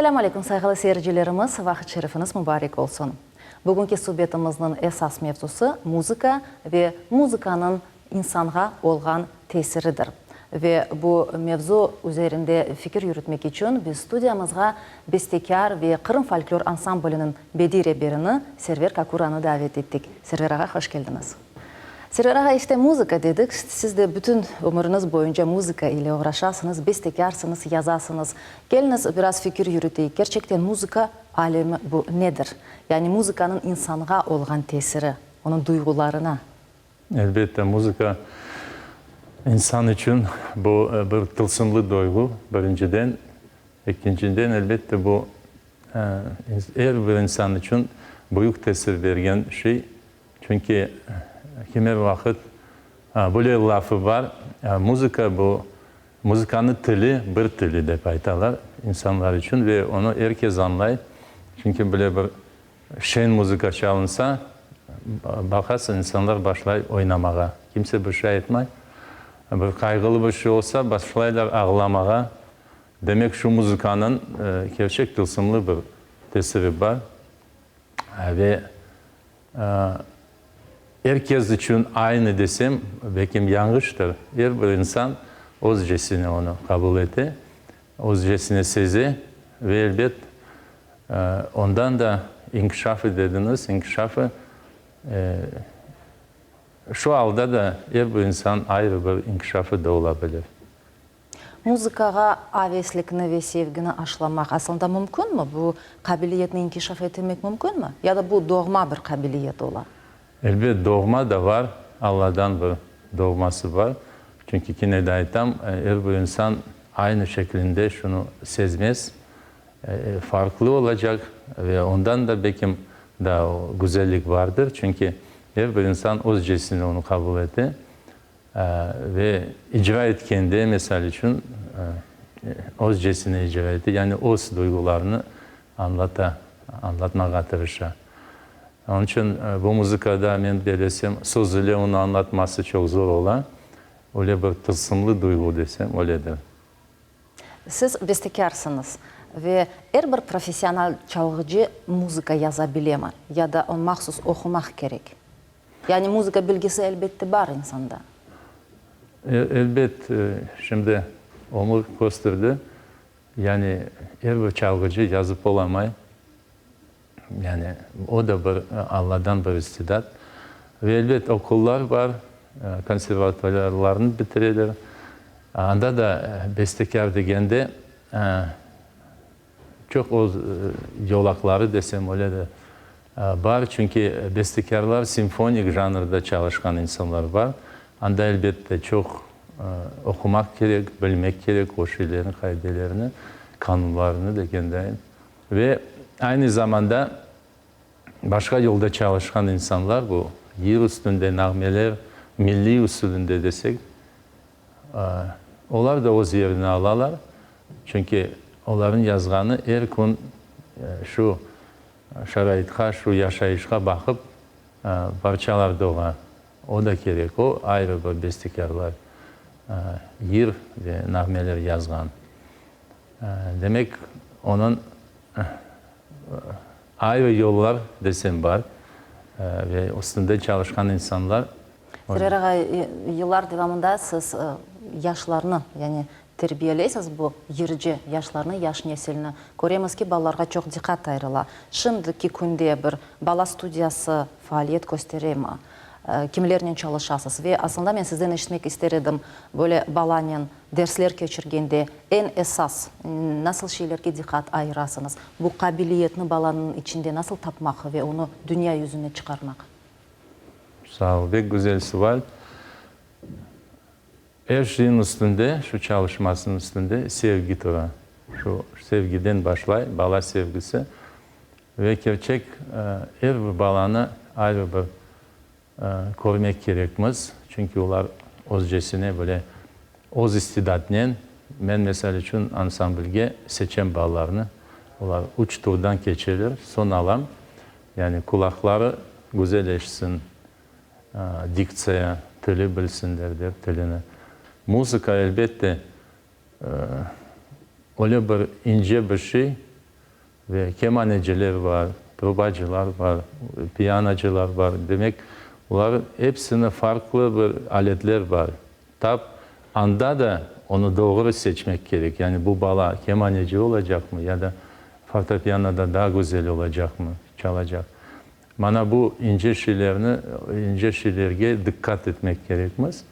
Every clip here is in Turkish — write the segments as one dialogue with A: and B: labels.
A: Assalamu alaikum saygılı seyircilerimiz, vakit şerifiniz mübarek olsun. Bugünkü sohbetimizin esas mevzusu muzika ve muzikanın insana olan tesiridir. Ve bu mevzu üzerinde fikir yürütmek için biz stüdyamızga bestekar ve Kırım Folklor Ansamblının bedi reberini Server Kakuran'ı davet ettik. Server Ağa, hoş geldiniz. Server Ağa, işte muzika dedik. Siz de bütün ömrünüz boyunca muzika ile uğraşarsınız, bestekarsınız, yazarsınız. Geliniz biraz fikir yürüteyik. Gerçekten muzika alemi bu nedir? Yani muzikanın insana olan tesiri, onun duygularına.
B: Elbette muzika insan için bu bir tılsımlı duygu birinciden. İkinciden elbette bu her bir insan için büyük tesir veren şey. Çünkü kimi vakit böyle lafı var. Muzika bu, muzikanın dili bir dili de aytalar insanlar için ve onu herkes anlayır. Çünkü böyle bir şen muzika çalınsa bakarsın insanlar başlar oynamaya. Kimse bir şey etmez. Bir kaygılı bir şey olsa başlayırlar ağlamaya. Demek şu muzikanın gerçek tılsımlı bir tesiri var. Ve herkes için aynı desem belki yanlıştır. Her bir insan özcesine onu kabul etti. Özcesine sezi ve elbet ondan da inkişafı dediniz. İnkişafı şu halde da her bir insan ayrı bir inkişafı da olabilir.
A: Muzikaga aveslikini ve sevgini aşılamak aslında mümkün mü? Bu kabiliyetini inkişaf etmek mümkün mü? Ya da bu doğma bir kabiliyet ola?
B: Elbette doğma da var. Allah'tan bir doğması var. Çünkü yine de aytam her bir insan aynı şeklinde şunu sezmez. Farklı olacak ve ondan da belki da o güzellik vardır. Çünkü her bir insan özcesine onu kabul etti. Ve icra etken de mesela için özcesine icra etti. Yani öz duygularını anlatmaya tırışa. Onun için bu müzikada ben belesem söz ile onu anlatması çok zor olan. Öyle bir tılsımlı duygu desem öyledir.
A: Siz bestekarsınız ve her bir profesyonel çalgıcı müzika yazabilir mi? Ya da onu mahsus okumak gerek. Yani müzika bilgisi elbette var insanda.
B: Elbette şimdi Omur gösterdi. Yani her bir çalgıcı yazıp olamay. Yani o da bir Allah'tan bir istidat. Ve elbette okullar var, konservatuvarlarını bitirirler. Anda da bestekar degende çok o yolakları desem öyle de var. Çünkü bestekarlar simfonik janrda çalışkan insanlar var. Anda elbette çok okumak gerek, bilmek gerek o şeylerin kaidelerini, kanunlarını degendeyin. Ve aynı zamanda başka yolda çalışkan insanlar bu yer üstünde nağmeler, milli usulünde desek onlar da o yerini alırlar. Çünkü onların yazganı her gün şu şaraitka, şu yaşayışa bakıp parçalar doğar. O da gerek. O ayrı bir bestekarlar yer ve nağmeler yazgan. Demek onun ayrı yollar desem var ve üstünde çalışkan insanlar.
A: Server Ağa, yıllar devamında siz yaşlarını yani terbiyeleysiniz bu yırıcı yaşlarını, yaş nesilini. Göremiz ki balalarga çok dikkat ayrıla. Şimdiki günde bir bala studiyası faaliyet gösterir mi? Kimlerle çalışasınız? Ve aslında ben sizden işitmek isterdim böyle balanın dersler geçirgende en esas nasıl şeylerge dikkat ayırasınız? Bu kabiliyetini balanın içinde nasıl tapmak ve onu dünya yüzüne çıkarmak?
B: Sağ ol. Pek güzel sual. Her şeyin üstünde, şu çalışmasının üstünde sevgi tura. Şu sevgiden başlay, bala sevgisi. Ve gerçek her bir balanı ayrı bir korumak gerekmez. Çünkü onlar özcesine böyle öz istidatla ben mesela için ansamblge seçen ballarını onlar üç turdan geçirir. Son alam yani kulakları güzelleşsin, dikseye, teli bilsinler der telini. Müzika elbette öyle bir ince bir şey ve kemaneciler var, probacılar var, piyanocular var. Demek bunların hepsine farklı bir aletler var. Tab anda da onu doğru seçmek gerek. Yani bu bala kemaneci olacak mı ya da fortepiyanoda daha güzel olacak mı, çalacak. Bana bu ince şeylerge dikkat etmek gerekmez.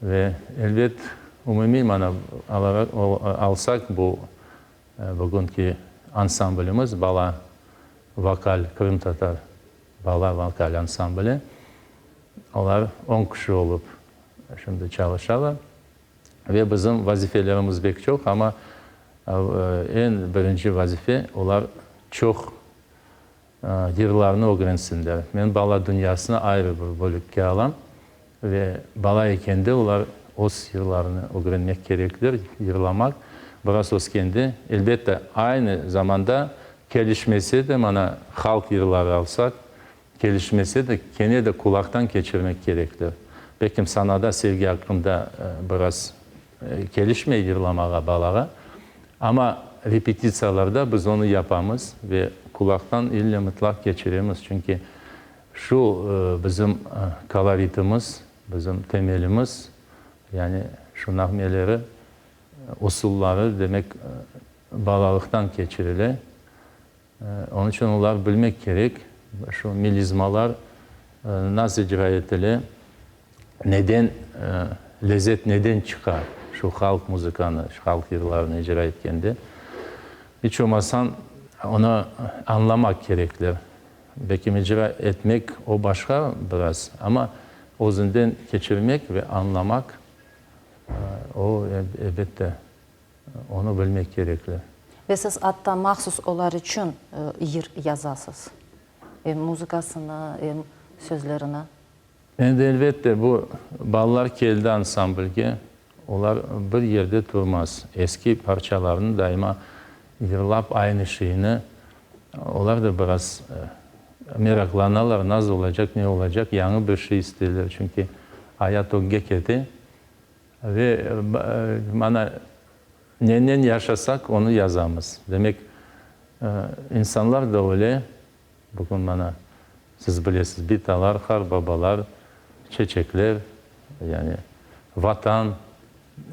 B: Ve elbet umumi mana alsak bu bugünkü ansamblimiz bala vokal Kırım Tatar bala vokal ansambli. Onlar 10 kişi olup şimdi çalışıyorlar. Ve bizim vazifelerimiz pek çok ama en birinci vazife onlar çok yerlerini öğrensinler. Ben bala dünyasına ayrı bir bölük alam ve bala ekende onlar os yerlerini öğrenmek gereklir, yerlamak. Biraz os kendi. Elbette aynı zamanda gelişmesi de bana halk yerleri alsak, gelişmesi de kendi de kulaktan geçirmek gereklir. Belki sanada sevgi hakkında biraz gelişme yerlamaya balağa. Ama repetisiyalarda biz onu yapamız ve kulaktan ille mutlak geçiremiz. Çünkü şu bizim koloritimiz, bizim temelimiz, yani şu nağmeleri, usulları demek balalıktan geçirilir. Onun için onları bilmek gerek. Şu milizmalar nasıl icra edilir, neden, lezzet neden çıkar? Şu halk müzikanı, halk yıllarını icra etkende. Hiç olmasan onu anlamak gerekli. Belki icra etmek o başka biraz ama özünden geçirmek ve anlamak o elbette onu bilmek gerekli.
A: Ve siz hatta mahsus onlar için yer yazasınız. Müzikasını, sözlerini.
B: Ben de elbette bu Ballar Geldi ansamblige onlar bir yerde durmaz. Eski parçalarını daima yırlap aynı şeyini onlar da biraz meraklanırlar. Nasıl olacak, ne olacak? Yeni bir şey isterler. Çünkü hayat o geketi ve bana neden yaşasak onu yazamız. Demek insanlar da öyle. Bugün bana siz bilirsiniz bitalar, harbabalar, çiçekler, yani vatan,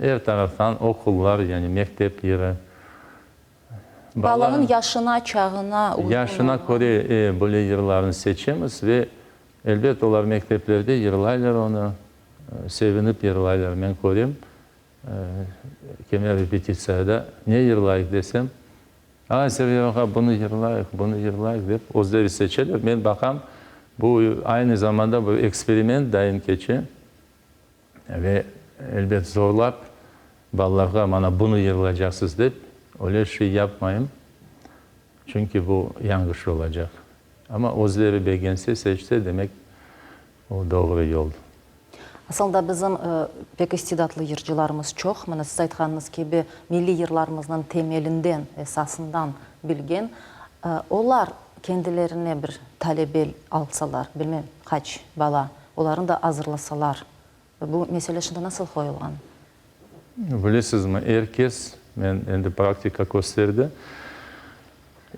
B: her taraftan okullar, yani mektep yeri.
A: Balanın yaşına, çağına uygun.
B: Yaşına göre böyle yerlerini seçemiz ve elbet onlar mekteplerde yerlaylar onu, sevinip yerlaylar. Ben göreyim, kemer repetisiyada ne yerlayık desem, seviyorum bunu yerlayık, bunu yerlayık deyip özleri seçerler. Ben bakam bu aynı zamanda bu eksperiment daim geçi ve elbet zorlap ballarga bana bunu yırılacaksınız deyip öyle şey yapmayın. Çünkü bu yanlış olacak. Ama özleri beğense seçse demek o doğru yol.
A: Aslında bizim pek istidatlı yırcılarımız çok. Mana siz aytkanınız gibi milli yırlarımızın temelinden, esasından bilgen. Onlar kendilerine bir talebe alsalar, bilmem kaç bala, onların da hazırlasalar. Bu mesele şimdi nasıl koyulgan?
B: Bilirsiniz mi? Herkes, ben endi praktika gösterdi.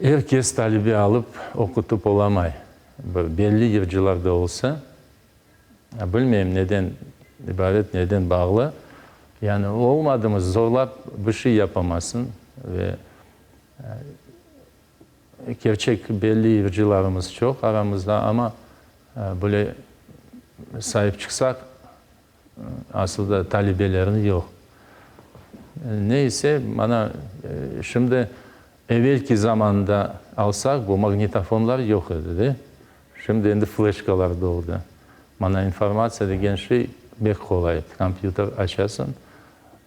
B: Herkes talebi alıp okutup olamay. Belli yırcılar da olsa, bilmeyeyim neden ibaret, neden bağlı. Yani olmadığımız zorlap bir şey yapamazsın ve gerçek belli yırcılarımız çok aramızda ama böyle sahip çıksak aslında talebelerin yok. Neyse bana şimdi evvelki zamanda alsak bu magnetofonlar yok idi. Şimdi endi flaşkalar doğdu. Bana informasiya degen şey pek kolay. Kompüter açasın.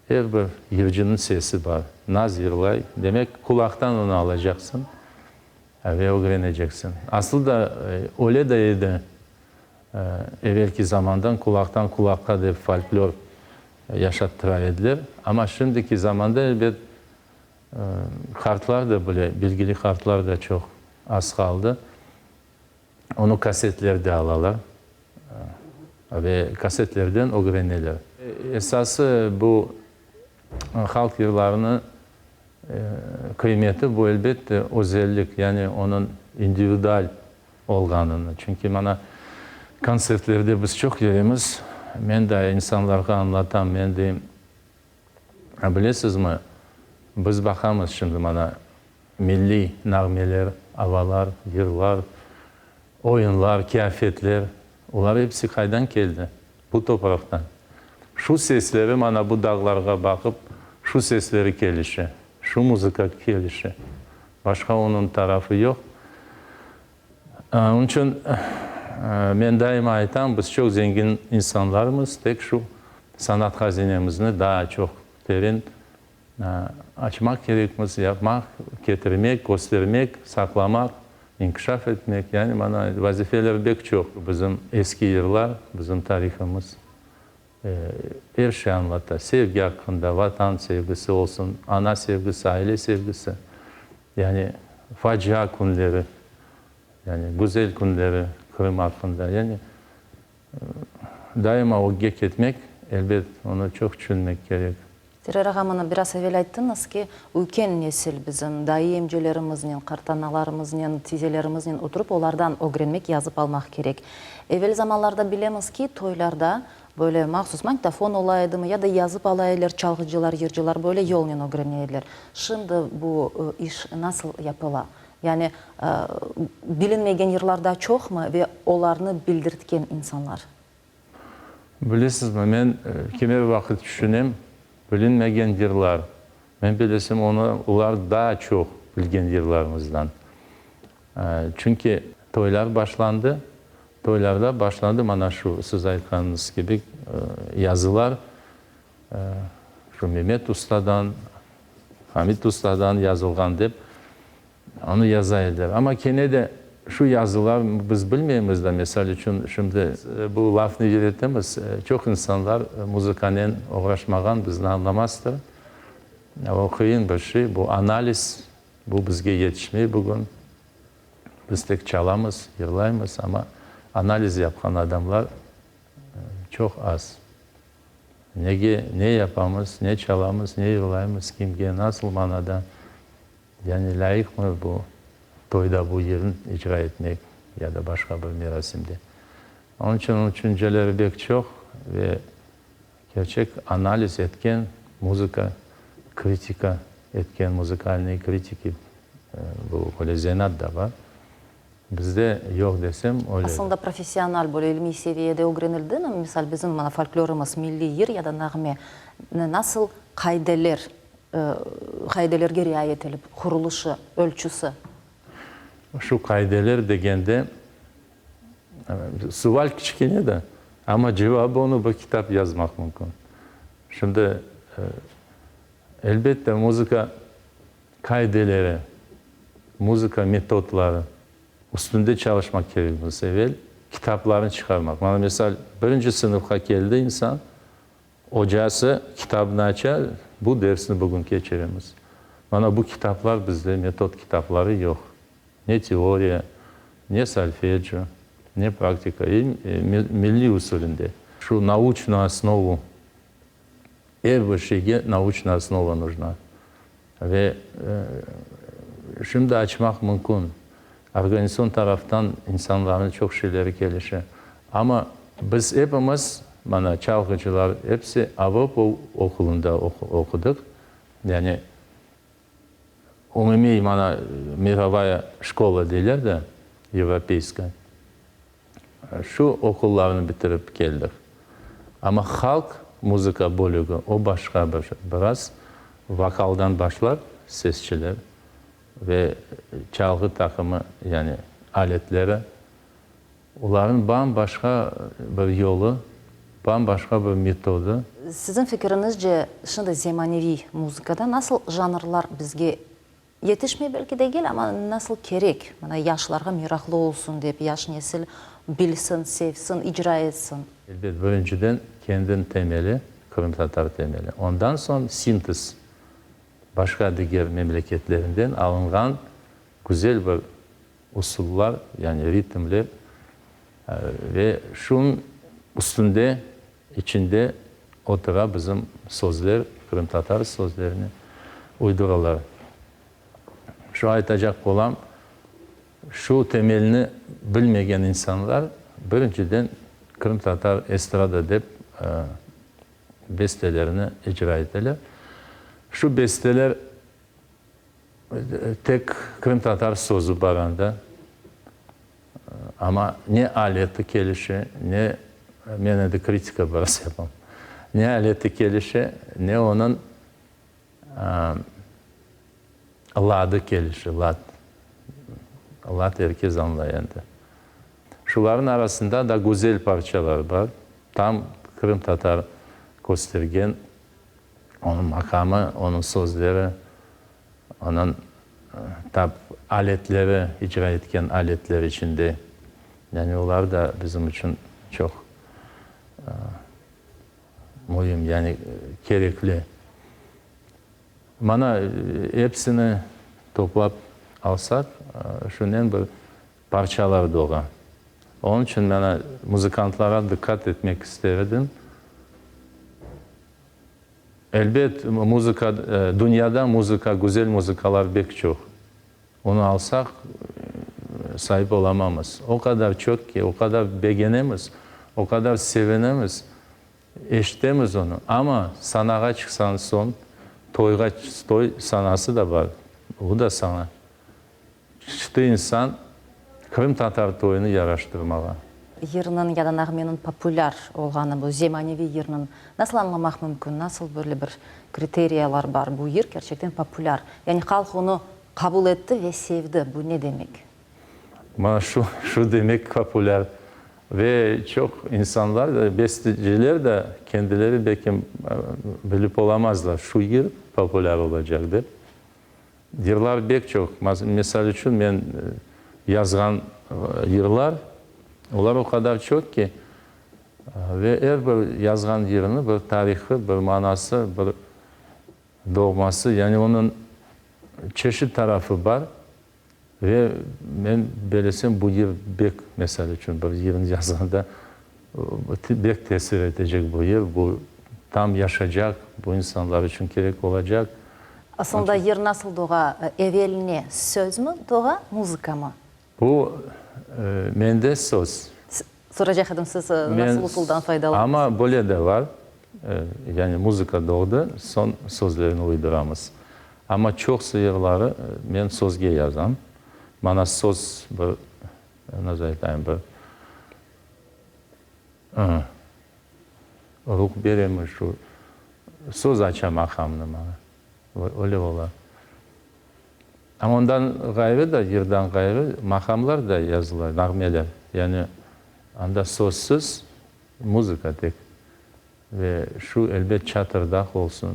B: Her bir yırcının sesi var. Naz yırlay. Demek kulaktan onu alacaksın ve öğreneceksin. Aslında öyle de evvelki zamandan kulaktan kulakka de folklor yaşattırar. Ama şimdiki zamanda elbet kartlar da böyle, bilgili kartlar da çok az kaldı. Onu kasetlerde alalar ve kasetlerden öğrenirler. Esası bu halk yıllarını kıymeti bu elbette özellik, yani onun individual olganını. Çünkü mana konsertlerde biz çok yerimiz. Ben de insanlara anlatam, ben de bilesiz mi? Biz bakamız şimdi mana milli nağmeler, avalar, yırlar, oyunlar, kıyafetler, onlar hepsi kaydan geldi? Bu topraktan. Şu sesleri mana bu dağlara bakıp, şu sesleri gelişi, şu müzika gelişi. Başka onun tarafı yok. Onun için ben daima aytam, biz çok zengin insanlarımız, tek şu sanat hazinemizni daha çok derin açmak gerekmez, yapmak, getirmek, göstermek, saklamak, inkişaf etmek. Yani bana vazifeler pek çok. Bizim eski yıllar, bizim tarihimiz her şey anlatır. Sevgi hakkında, vatan sevgisi olsun, ana sevgisi, aile sevgisi. Yani facia günleri, yani güzel günleri Kırım hakkında. Yani daima o gek etmek, elbet onu çok düşünmek gerek.
A: Terör ağamını biraz evvel ayttınız ki, ülken nesil bizim dayı emcelerimizden, kartanalarımızdan, tizelerimizden oturup onlardan öğrenmek, yazıp almak gerek. Evvel zamanlarda bilemiz ki toylarda böyle mahsus magnetofon olaydı mı ya da yazıp alaylar, çalgıcılar, yırcılar böyle yolla öğreneyler. Şimdi bu iş nasıl yapıla? Yani bilinmeyen yerlerde çok mu ve onlarını bildirtken insanlar?
B: Bilesiniz mi, ben kime vakit düşüneyim, bilinmeyen yerler. Ben bilesem onlar daha çok bilgen yerlerimizden. Çünkü toylar başlandı. Toylarda başlandı mana şu siz aytkanınız gibi yazılar. Şu Mehmet Usta'dan, Hamit Usta'dan yazılgan deyip onu yazaylar. Ama gene de şu yazılar biz bilmeyiz de mesela için şimdi bu lafını yürütemiz. Çok insanlar müzikanın uğraşmagan bizni anlamazdır. O kıyın bir şey. Bu analiz, bu bizge yetişmeyi bugün biz tek çalamız, yırlayımız ama analiz yapan adamlar çok az. Ne yapamız, ne çalamız, ne yırlayımız, kimge nasıl manada, yani layık mı bu toyda bu yerin icra etmek ya da başka bir merasimde. Onun için düşünceleri pek çok ve gerçek analiz etken müzika, kritika etken müzikalini kritiki bu böyle zenat da var. Bizde yok desem öyle.
A: Aslında profesyonel böyle ilmi seviyede öğrenildi mi? Misal bizim folklorumuz milli yer ya da nağme nasıl kaydelerge riayet edilip kuruluşu, ölçüsü?
B: Şu kaydeler degende sual küçükene de ama cevabı onu bu kitap yazmak mümkün. Şimdi elbette müzika kaydeleri, müzika metotları üstünde çalışmak gerekmez. Evvel kitaplarını çıkarmak. Bana mesela birinci sınıfa geldi insan, hocası kitabını açar, bu dersini bugün geçiremiz. Bana bu kitaplar bizde metot kitapları yok. Ne teoriya, ne solfeggio, ne praktika, milli usulünde. Şu научную основу, her bir şeye научная основа нужна. Ve şimdi açmak mümkün. Organizasyon taraftan insanların çok şeyleri gelişir. Ama biz hepimiz, bana çalgıcılar, hepsi Avrupa okulunda okuduk. Yani umumi bana mirovaya şkola derler de, Европейская. Şu okullarını bitirip geldik. Ama halk müzika bölümü, o başka biraz vokaldan başlar, sesçiler ve çalgı takımı yani aletleri. Onların bambaşka bir yolu, bambaşka bir metodu.
A: Sizin fikrinizce şimdi zemanevi müzikada nasıl janrlar bizge yetişmeye belki de değil ama nasıl gerek? Bana yaşlarga meraklı olsun deyip yaş nesil bilsin, sevsin, icra etsin.
B: Elbette önceden kendin temeli, Kırım Tatar temeli. Ondan sonra sintez. Başka diğer memleketlerinden alıngan güzel bir usullar yani ritimler ve şunun üstünde içinde oturan bizim sözler, Kırım Tatar sözlerini uydururlar. şu aytacak olam, şu temelini bilmegen insanlar birinciden Kırım Tatar estrada dep bestelerini icra ettiler. Şu besteler tek Kırım Tatar sözü baranda. Ama ne aleti kelişi, ne mene de kritika barası yapam. Ne aleti kelişi, ne onun ladı kelişi, lad. Lad herkes anlayandı. Şuların arasında da güzel parçalar var. Tam Kırım Tatar göstergen, onun makamı, onun sözleri, onun aletleri, icra etken aletler içinde. Yani onlar da bizim için çok mühim, yani gerekli. Bana hepsini toplap alsak, şundan bir parçalar doğru. Onun için bana müzikantlara dikkat etmek isterdim. Elbet müzika, dünyada müzika, güzel müzikalar pek çok. Onu alsak sahip olamamız. O kadar çok ki, o kadar beğenemiz, o kadar sevinemiz, eşitemiz onu. Ama sanağa çıksan son, toy sanası da var. Bu da sana. Çıktı insan Kırım Tatar toyunu yaraştırmalı.
A: Yırının ya da nağmenin popüler olğanı, bu zemanevi yırının nasıl anlamak mümkün? Nasıl böyle bir kriteriyalar var? Bu yır gerçekten popüler. Yani halk onu kabul etti ve sevdi. Bu ne demek?
B: Bana şu demek popüler. Ve çok insanlar da, besteciler de kendileri belki bilip olamazlar. Şu yıl popüler olacaktır. Yıllar pek çok. Mesela için ben yazgan yıllar, onlar o kadar çok ki ve her bir yazgan yerini, bir tarihi, bir manası, bir doğması, yani onun çeşit tarafı var. Ve ben böylesem bu yıl bek mesela için bir yılın yazganda bek tesir edecek bu yıl. Bu tam yaşayacak, bu insanlar için gerek olacak.
A: Aslında yır nasıl doğa? Evveline söz mü doğa, müzika mı?
B: Bu mende söz.
A: Soracaktım siz nasıl usuldan faydalanıyorsunuz?
B: Ama böyle de var. Yani müzika doğdu, son sözlerini uyduramız. Ama çok sıyırları ben sözge yazam. Bana söz bir, nasıl aytayım, bir ruh beremi şu, söz açam akamını bana. Öyle ola. Ama ondan gayrı da, yerden gayrı makamlar da yazılar, nağmeler. Yani anda sözsüz müzika tek. Ve şu elbet çatırdak olsun.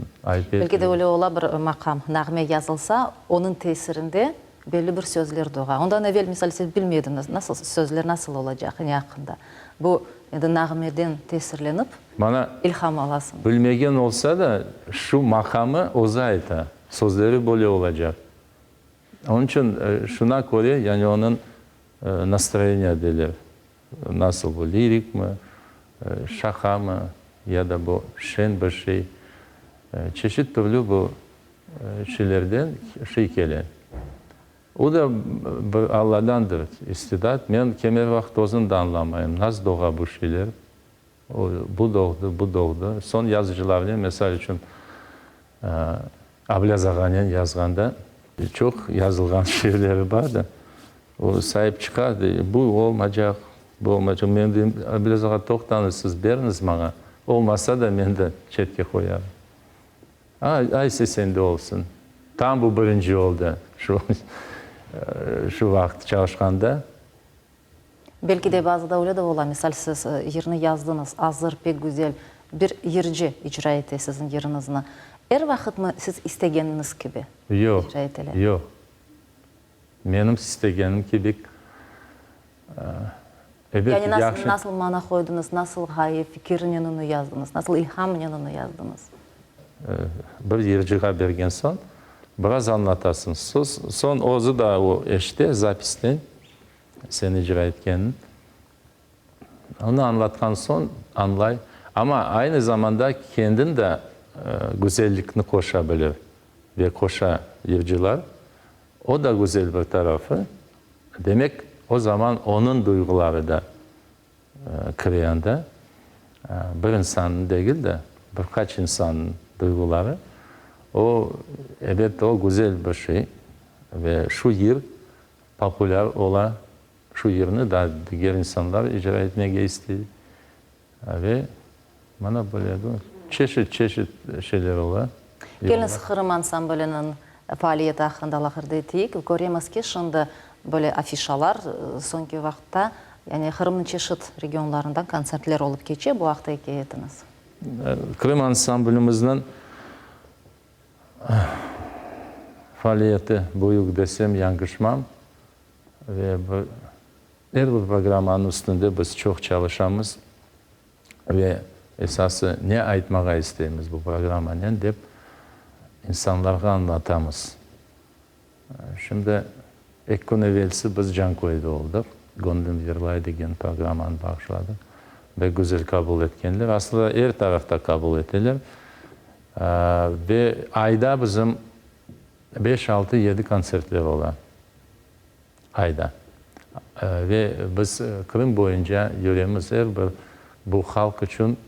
A: Belki de öyle ola bir makam, nağme yazılsa, onun tesirinde belli bir sözler doğar. Ondan evvel misal siz bilmiyordunuz nasıl sözler nasıl olacak yakında. Bu nağmeden tesirlenip
B: bana
A: ilham alasın.
B: Bilmegen olsa da şu makamı ozayta. Sözleri böyle olacak. Onun için şuna göre yani onun настроение dilir. Nasıl bu, lirik mi, şaka mı ya da bu şen bir şey. Çeşit türlü bu şeylerden şey gelir. O da bir Allah'dandır istidat. Ben kemer vaktozunu da anlamayım. Nasıl doğar bu şeyler? Bu doğdu, bu doğdu. Son yazıcılarının mesela için Ablaz Ağa'nın yazganda çok yazılgan şiirleri var da o sahip çıkardı. Bu olmayacak, bu olmayacak. Ben dedim, Ablaz Ağa toxtanır, siz beriniz bana. Olmasa da ben de çetke koyarım. Ayse sende olsun. Tam bu birinci oldu. Şu vakit çalışkanda.
A: Belki de bazıda öyle de ola. Misal siz yerini yazdınız, hazır, pek güzel bir yırcı icra etti sizin yerinizini. Her vakit mi siz istegeniniz gibi icra ettiler?
B: Yok. Benim istegenim gibi evet,
A: yani nasıl mana koydunuz, nasıl hayır fikrini onu yazdınız, nasıl ilhamını onu yazdınız?
B: Bir yırcığa bergen son biraz anlatasın. Son ozu da o eşte zapisten sen icra etkenin. Onu anlatkan son anlay. Ama aynı zamanda kendin de güzellikini koşabilir ve koşa yırcılar. O da güzel bir tarafı. Demek o zaman onun duyguları da Kreyanda bir insanın değil de birkaç insanın duyguları. O evet o güzel bir şey ve şu yer popüler olan şu yerini da diğer insanlar icra etmeye istiyor ve bana böyle çeşit şeyler olan.
A: Geliniz Kırım ansamblının faaliyeti hakkında lahırda ettik. Görüyoruz ki şimdi böyle afişalar sonki vaxtda yani Kırım'ın çeşit regionlarından konsertler olup geçiyor. Bu hafta hikayetiniz.
B: Kırım ansamblimizin faaliyeti büyük desem yanlışmam ve her bir programın üstünde biz çok çalışamız ve esası ne aytmağa isteyimiz bu programın deyip insanlara anlatamız. Şimdi ilk gün evvelsi biz Cankoy'da olduk. Gönlüm Yırlay degen programını başladık ve güzel kabul etkenler. Aslında her tarafta kabul ettiler. Ve ayda bizim 5-6-7 konsertler olan ayda. Ve biz Kırım boyunca yürüyemiz her bir bu halk için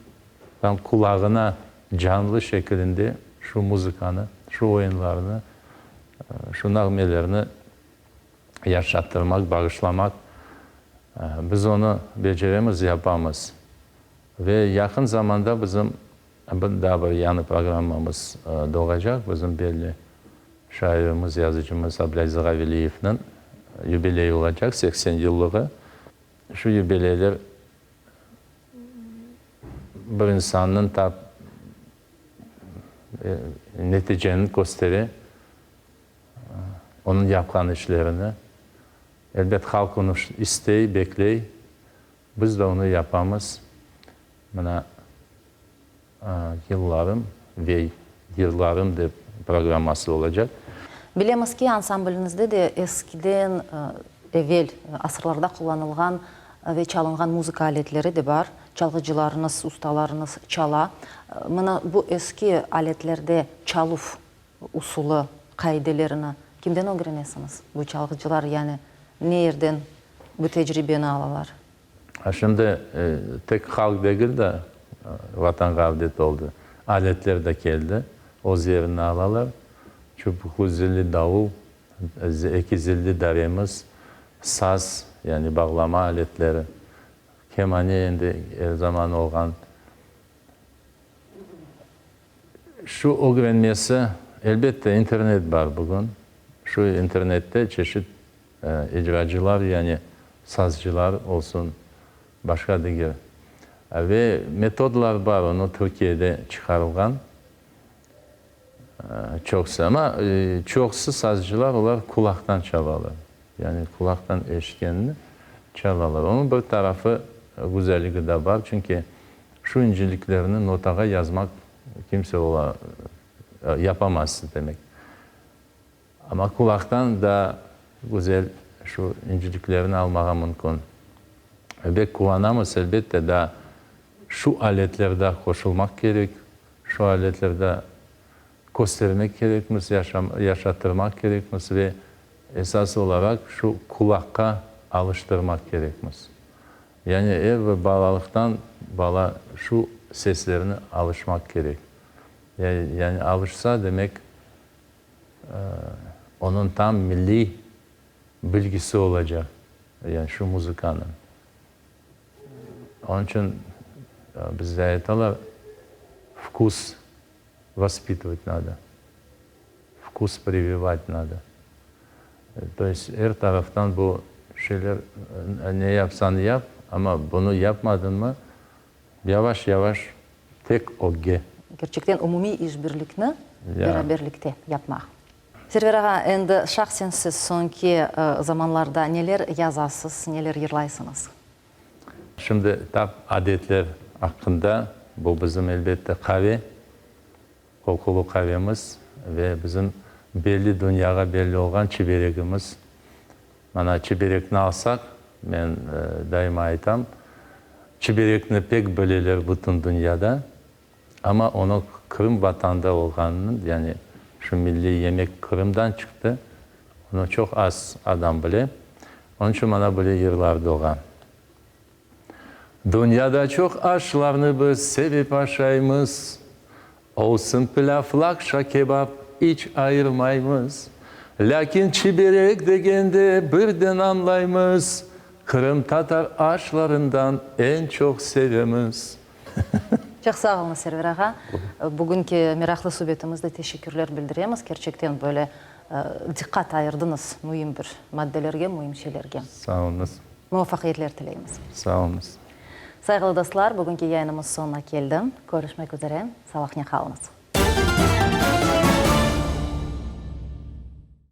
B: tam kulağına canlı şeklinde şu müzikanı, şu oyunlarını, şu nağmelerini yaşattırmak, bağışlamak. Biz onu beceremiz, yapamız. Ve yakın zamanda bizim daha bir yanı programımız doğacak. Bizim belli şairimiz, yazıcımız Abdulaziz Gaviliyev'nin yübileyi olacak, 80 yıllığı. Şu yübileyler bir insanın neticenin gösteri, onun yapkan işlerini. Elbet halk onu isteyi, bekleyi. Biz de onu yapamız. Buna yıllarım ve yıllarım de programması olacak.
A: Bilemiz ki ansamblinizde de eskiden evvel asırlarda kullanılgan ve çalıngan müzik aletleri de var. Çalgıcılarınız, ustalarınız çala. Bu eski aletlerde çaluf usulü, kaidelerini kimden öğreniyorsunuz? Bu çalgıcılar yani nereden bu tecrübeni alalar?
B: Şimdi tek halk değil de vatan gavdet oldu. Aletler de geldi. O yerini alalar. Çubuklu zilli davul, iki zilli daremiz, saz yani bağlama aletleri, kemani her zaman olan. Şu öğrenmesi elbette internet var bugün. Şu internette çeşit icracılar yani sazcılar olsun başka diğer. Ve metodlar var onu Türkiye'de çıkarılgan. Çoksa ama çoksu sazcılar onlar kulaktan çalarlar. Yani kulaktan eşkenini çalarlar. Onun bir tarafı güzelliği de var. Çünkü şu inceliklerini notağa yazmak kimse yapamaz demek. Ama kulaktan da güzel şu inceliklerini almaya mümkün. Ve kullanamaz elbette de şu aletlerde koşulmak gerek. Şu aletlerde göstermek gerekmiş, yaşatırmak gerekmiş ve esas olarak şu kulakka alıştırmak gerekmiş. Yani eğer ve bağlılıktan bağla şu seslerini alışmak gerek. Yani alışsa demek onun tam milli bilgisi olacak. Yani şu müzikanın. Onun için bizde ayetalar вкус воспитывать надо. Вкус прививать надо. То есть her taraftan bu şeyler ne yapsan yap ama bunu yapmadın mı yavaş yavaş tek oge.
A: Gerçekten umumi işbirlikni beraberlikte yapmak. Server ağa, endi şahsen siz sonki zamanlarda neler yazasınız, neler yırlaysınız?
B: Şimdi tap adetler hakkında bu bizim elbette kahve, kokulu kahvemiz ve bizim belli dünyaya belli olan çiberekimiz. Bana çiberekni alsak, ben daima aytam, çiberekni pek böleler bütün dünyada ama onu Kırım vatanda olganının yani şu milli yemek Kırım'dan çıktı. Onu çok az adam bilir. Onun için bana böyle yıllar doğan. Dünyada çok aşlarını biz sevip aşayımız. Olsun pilav, lakşa, kebap hiç ayırmayımız. Lakin çiberek degende birden anlayımız. Kırım Tatar aşlarından en çok sevimiz.
A: Çok sağ olun Server ağa. Bugünkü meraklı sohbetimizde teşekkürler bildiriyoruz. Gerçekten böyle dikkat ayırdınız mühim bir maddelerge, mühim şeylerge.
B: Sağ olunuz.
A: Muvaffakiyetler dileyimiz.
B: Sağ olunuz.
A: Saygılı dostlar, bugünkü yayınımız sonuna geldi. Görüşmek üzere. Sağlıkla kalınız.